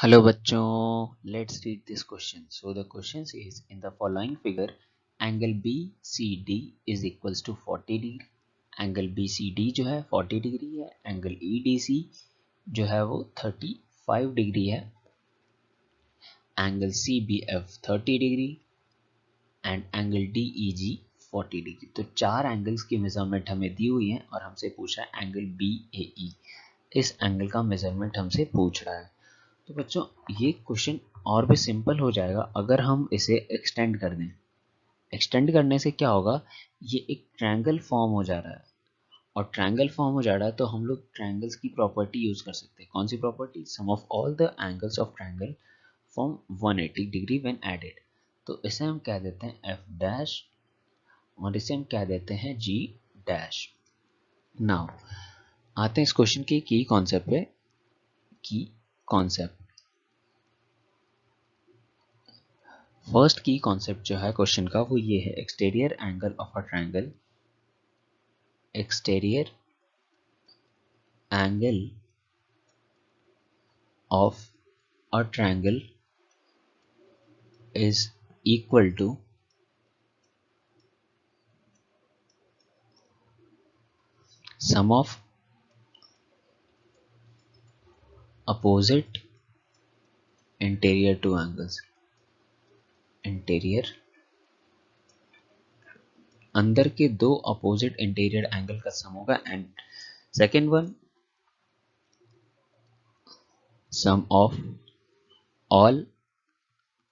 Hello bachcho, let's read this question. So the question is in the following figure angle BCD is equals to 40 degree. Angle BCD जो है 40 degree है, angle EDC जो है वो 35 degree है, angle CBF 30 degree and angle DEG 40 degree. तो चार angles की मेजरमेंट हमें दी हुई है और हमसे पूछा है एंगल BAE। इस एंगल का मेजरमेंट हमसे पूछ रहा है। तो बच्चों ये क्वेश्चन और भी सिंपल हो जाएगा अगर हम इसे एक्सटेंड कर दें। एक्सटेंड करने से क्या होगा, ये एक ट्रायंगल फॉर्म हो जा रहा है और ट्रायंगल फॉर्म हो जा रहा है तो हम लोग ट्रायंगल्स की प्रॉपर्टी यूज कर सकते हैं। कौन सी property? Sum of all the angles of triangle from 180 degree when added. तो इसे हम कह देते हैं एफ डैश और इसे हम कह देते हैं जी डैश। नाउ आते हैं इस क्वेश्चन के की कॉन्सेप्ट पे। की कॉन्सेप्ट, फर्स्ट की कॉन्सेप्ट जो है क्वेश्चन का वो ये है, exterior angle of a triangle, exterior angle of a triangle is equal to sum of opposite interior two angles. Interior अंदर के दो अपोजिट इंटीरियर एंगल का सम होगा and second one sum of all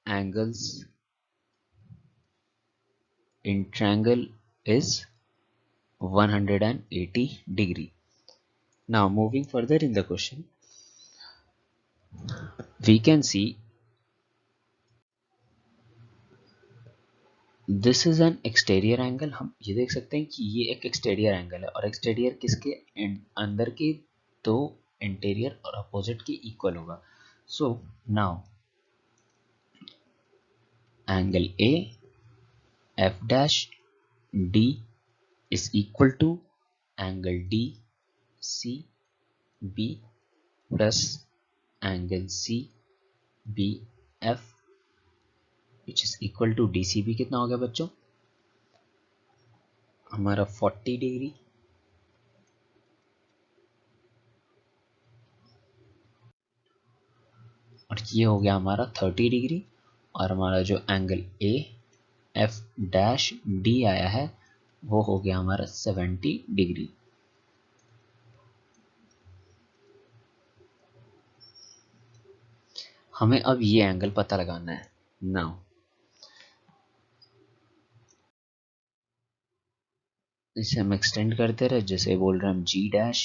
angles in triangle is 180 degree. Now moving further in the question, we can see this is an exterior angle। हम ये देख सकते हैं कि ये एक exterior angle है और exterior किसके अंदर के दो interior और opposite के equal होगा। So now angle A F dash D is equal to angle D C B plus angle C B F which is equal to DCB। कितना हो गया बच्चों हमारा 40 डिग्री और ये हो गया हमारा 30 डिग्री और हमारा जो angle A F dash D आया है वो हो गया हमारा 70 डिग्री। हमें अब ये एंगल पता लगाना है। नाउ इसे हम एक्सटेंड करते रहे, जैसे बोल रहे हैं हम जी डैश,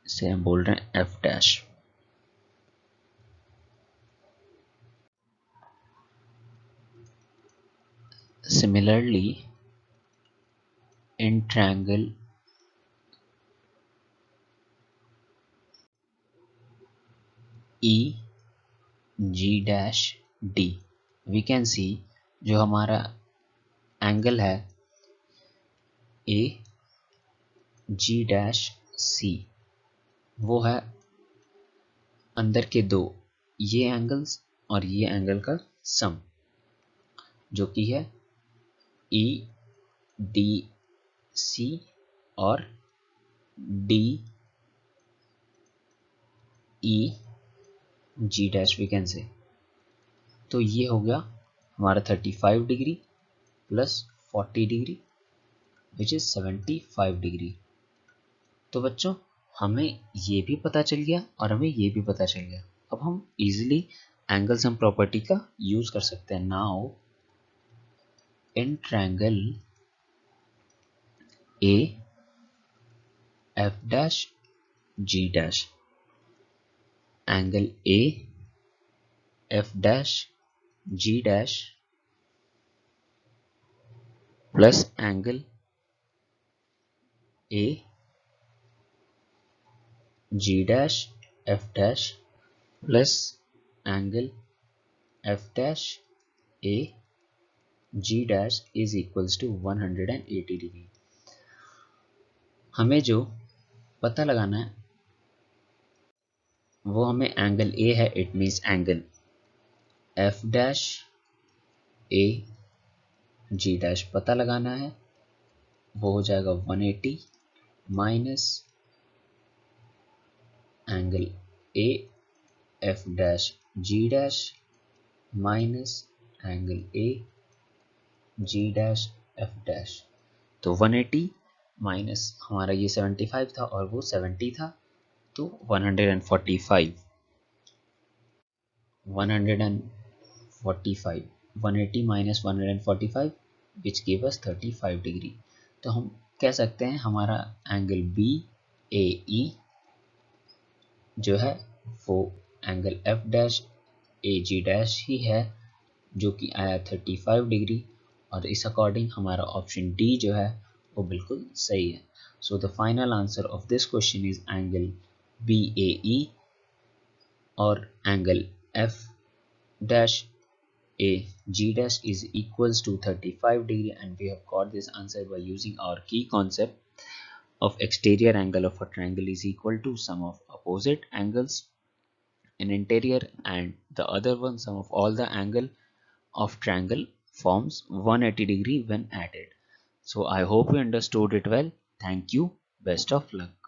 इसे हम बोल रहे हैं F dash. Similarly in triangle E G dash D we can see जो हमारा एंगल है ए जी डैश सी वो है अंदर के दो ये एंगल्स और ये एंगल का सम जो कि है ई डी सी और D E G dash we can say. तो ये हो गया हमारा 35 degree plus 40 degree which is 75 degree. तो बच्चों हमें ये भी पता चल गया और हमें ये भी पता चल गया। अब हम इजीली एंगल सम प्रॉपर्टी का यूज कर सकते हैं। Now in triangle A F dash G dash angle A F dash G dash plus angle A G dash F dash plus angle F dash A G dash is equals to 180 degree. हमें जो पता लगाना है वो हमें angle A है, it means angle F dash A G dash पता लगाना है। वो हो जाएगा 180 minus angle A F dash G dash minus angle A G dash F dash. तो 180 माइनस हमारा ये 75 था और वो 70 था, तो 145 180 minus 145 which give us 35 degree. तो हम कह सकते हैं हमारा एंगल बी ए ई जो है वो angle F dash A G dash ही है, जो कि आया 35 डिग्री, और इस अकॉर्डिंग हमारा ऑप्शन डी जो है वो बिल्कुल सही है। So the final answer of this question is angle B A E और angle F dash a g dash is equals to 35 degree, and we have got this answer by using our key concept of exterior angle of a triangle is equal to sum of opposite angles in interior, and the other one sum of all the angle of triangle forms 180 degree when added. So I hope you understood it well. Thank you. Best of luck.